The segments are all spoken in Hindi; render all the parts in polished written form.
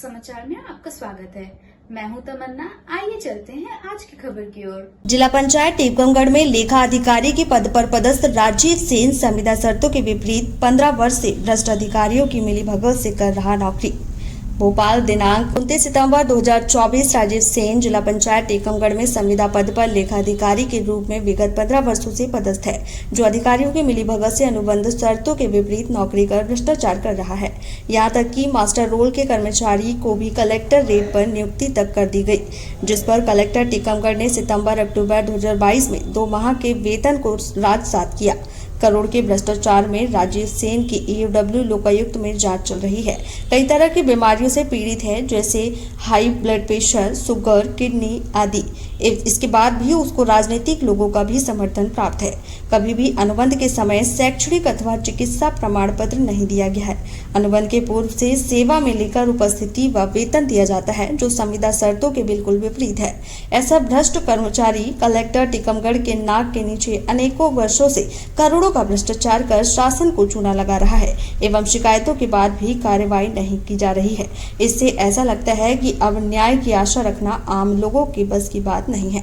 समाचार में आपका स्वागत है। मैं हूं तमन्ना। आइए चलते हैं आज की खबर की ओर। जिला पंचायत टीकमगढ़ में लेखा अधिकारी के पद पर पदस्थ राजीव सेन संविदा शर्तों के विपरीत 15 वर्ष से भ्रष्ट अधिकारियों की मिलीभगत से कर रहा नौकरी। भोपाल दिनांक 29 सितंबर 2024 राजीव सेन जिला पंचायत टीकमगढ़ में संविदा पद पर लेखा अधिकारी के रूप में विगत 15 वर्षों से पदस्थ है, जो अधिकारियों की मिलीभगत से अनुबंध शर्तों के विपरीत नौकरी कर भ्रष्टाचार कर रहा है। यहां तक कि मास्टर रोल के कर्मचारी को भी कलेक्टर रेट पर नियुक्ति तक कर दी गई, जिस पर कलेक्टर टीकमगढ़ ने सितंबर-अक्टूबर 2022 में 2 माह के वेतन को राजसात किया। करोड़ के भ्रष्टाचार में राजीव सेन की ईओडब्ल्यू लोकायुक्त में जांच चल रही है। कई तरह की बीमारियों से पीड़ित है, जैसे high blood pressure, sugar, kidney आदि। इसके बाद भी उसको राजनीतिक लोगों का भी समर्थन प्राप्त है। कभी भी अनुबंध के समय शैक्षणिक अथवा चिकित्सा प्रमाण पत्र नहीं दिया गया है। अनुबंध के पूर्व से सेवा में लेकर उपस्थिति व वेतन दिया जाता है, जो संविदा शर्तों के बिल्कुल विपरीत है। ऐसा भ्रष्ट कर्मचारी कलेक्टर टीकमगढ़ के नाक के नीचे अनेकों वर्षों से करोड़ों का भ्रष्टाचार कर शासन को चूना लगा रहा है एवं शिकायतों के बाद भी कार्रवाई नहीं की जा रही है। इससे ऐसा लगता है कि अब न्याय की आशा रखना आम लोगों की बस की बात नहीं है।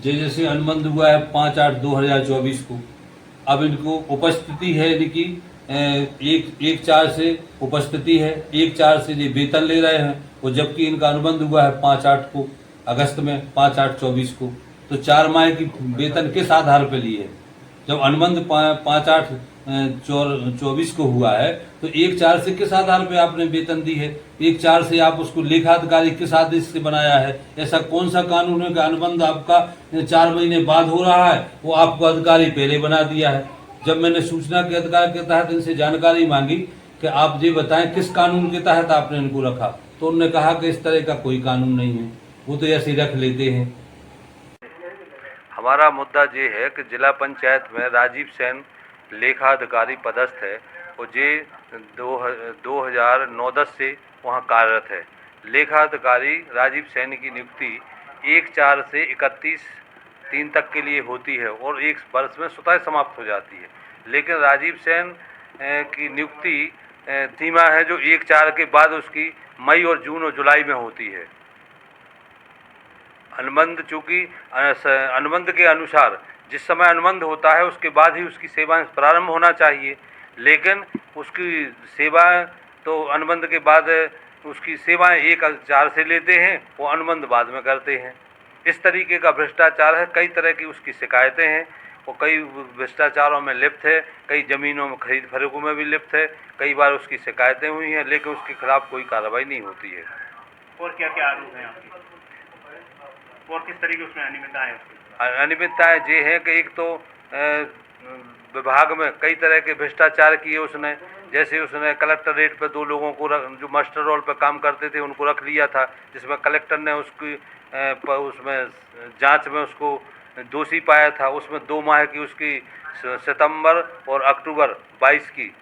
जैसे अनुबंध हुआ है 5/8/2024 को, अब इनको उपस्थिति है इनकी 1/4 से उपस्थिति है, 1/4 से ये वेतन ले रहे हैं, और जबकि इनका अनुबंध हुआ है 5/8 को, अगस्त में 5/8/24 को। तो 4 माह की वेतन किस आधार पर लिए? जब अनुबंध 5/8/24 को हुआ है तो 1/4 से किस आधार पे आपने वेतन दी है? 1/4 से आप उसको लेखा अधिकारी किस आदेश से बनाया है? ऐसा कौन सा कानून है कि अनुबंध आपका 4 महीने बाद हो रहा है, वो आपको अधिकारी पहले बना दिया है? जब मैंने सूचना के अधिकार के तहत इनसे जानकारी मांगी कि आप ये बताएं किस कानून के तहत आपने इनको रखा, तो उन्होंने कहा कि इस तरह का कोई कानून नहीं है, वो तो ऐसे रख लेते हैं। हमारा मुद्दा ये है कि जिला पंचायत में राजीव सेन लेखा अधिकारी पदस्थ है और ये 2009-10 से वहाँ कार्यरत है। लेखा अधिकारी राजीव सेन की नियुक्ति 1/4 से 31/3 तक के लिए होती है और 1 वर्ष में स्वतः समाप्त हो जाती है। लेकिन राजीव सेन की नियुक्ति सीमा है जो 1/4 के बाद उसकी मई और जून और जुलाई में होती है। अनुबंध चूँकि अनुबंध के अनुसार जिस समय अनुबंध होता है उसके बाद ही उसकी सेवाएं प्रारंभ होना चाहिए, लेकिन उसकी सेवाएं तो अनुबंध के बाद उसकी सेवाएं 1/4 से लेते हैं, वो अनुबंध बाद में करते हैं। इस तरीके का भ्रष्टाचार है। कई तरह की उसकी शिकायतें हैं, वो कई भ्रष्टाचारों में लिप्त है, कई ज़मीनों में खरीद फरोख्त में भी लिप्त है। कई बार उसकी शिकायतें हुई हैं, लेकिन उसके खिलाफ कोई कार्रवाई नहीं होती है। और क्या क्या आरोप हैं आपके? और किस तरीके उसमें अनियमितताएं हैं? अनियमितताएं ये हैं कि एक तो विभाग में कई तरह के भ्रष्टाचार किए उसने। जैसे उसने कलेक्टर रेट पर 2 लोगों को जो मास्टर रोल पर काम करते थे उनको रख लिया था, जिसमें कलेक्टर ने उसकी उसमें जांच में उसको दोषी पाया था। उसमें 2 माह की उसकी सितंबर और अक्टूबर 22 की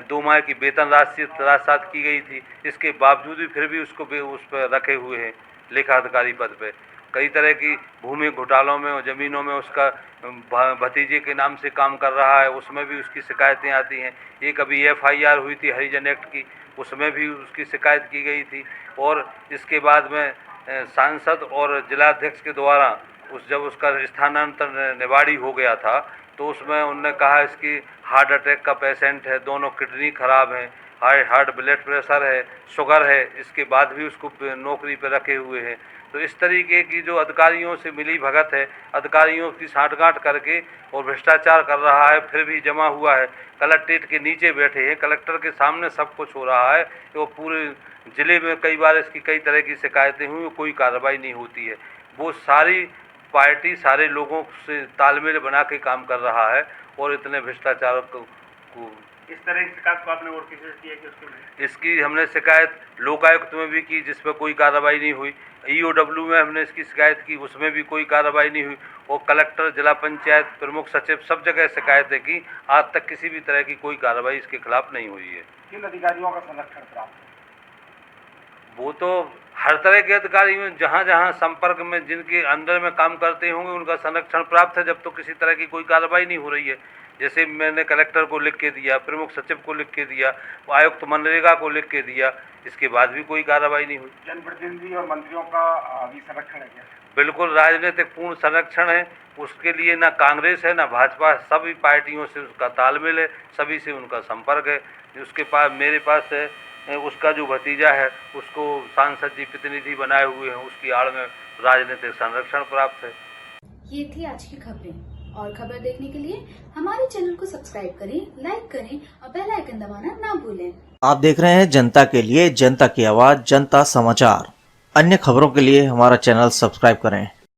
2 माह की वेतन राजसात की गई थी। इसके बावजूद भी फिर भी उसको उस पर रखे हुए हैं लेखा अधिकारी पद पे। कई तरह की भूमि घोटालों में और ज़मीनों में उसका भतीजे के नाम से काम कर रहा है, उसमें भी उसकी शिकायतें आती हैं। एक अभी FIR हुई थी हरिजन एक्ट की, उसमें भी उसकी शिकायत की गई थी। और इसके बाद में सांसद और जिलाध्यक्ष के द्वारा जब उसका स्थानांतरण निवाड़ी हो गया था तो उसमें उन्होंने कहा इसकी हार्ट अटैक का पेशेंट है, दोनों किडनी खराब हैं, हार्ट ब्लड प्रेशर है, शुगर है, इसके बाद भी उसको नौकरी पर रखे हुए हैं। तो इस तरीके की जो अधिकारियों से मिली भगत है, अधिकारियों की साठगांठ करके और भ्रष्टाचार कर रहा है, फिर भी जमा हुआ है। कलेक्ट्रेट के नीचे बैठे हैं, कलेक्टर के सामने सब कुछ हो रहा है। तो पूरे ज़िले में कई बार इसकी कई तरह की शिकायतें हुई, कोई कार्रवाई नहीं होती है। वो सारी पार्टी सारे लोगों से तालमेल बना के काम कर रहा है और इतने भ्रष्टाचार को इस तरह की शिकायत को आपने और किसी से की है कि उसके लिए? इसकी हमने शिकायत लोकायुक्त में भी की, जिस पर कोई कार्रवाई नहीं हुई। EOW में हमने इसकी शिकायत की, उसमें भी कोई कार्रवाई नहीं हुई। और कलेक्टर, जिला पंचायत प्रमुख सचिव, सब जगह शिकायतें की, आज तक किसी भी तरह की कोई कार्रवाई इसके खिलाफ नहीं हुई है। किन अधिकारियों का संरक्षण प्राप्त है? वो तो हर तरह के अधिकारी में जहाँ जहाँ संपर्क में जिनके अंडर में काम करते होंगे उनका संरक्षण प्राप्त है, जब तो किसी तरह की कोई कार्रवाई नहीं हो रही है। जैसे मैंने कलेक्टर को लिख के दिया, प्रमुख सचिव को लिख के दिया, आयुक्त मनरेगा को लिख के दिया, इसके बाद भी कोई कार्रवाई नहीं हुई। जनप्रतिनिधि और मंत्रियों का अभी संरक्षण है क्या? बिल्कुल राजनीतिक पूर्ण संरक्षण है, उसके लिए ना कांग्रेस है ना भाजपा, सभी पार्टियों से उसका तालमेल है, सभी से उनका संपर्क है। उसके पास मेरे पास है उसका जो भतीजा है उसको सांसद जी प्रतिनिधि बनाए हुए हैं, उसकी आड़ में राजनीतिक संरक्षण प्राप्त है। ये थी आज की खबरें, और खबर देखने के लिए हमारे चैनल को सब्सक्राइब करें, लाइक करें और बेल आइकन दबाना ना भूलें। आप देख रहे हैं जनता के लिए जनता की आवाज जनता समाचार। अन्य खबरों के लिए हमारा चैनल सब्सक्राइब करें।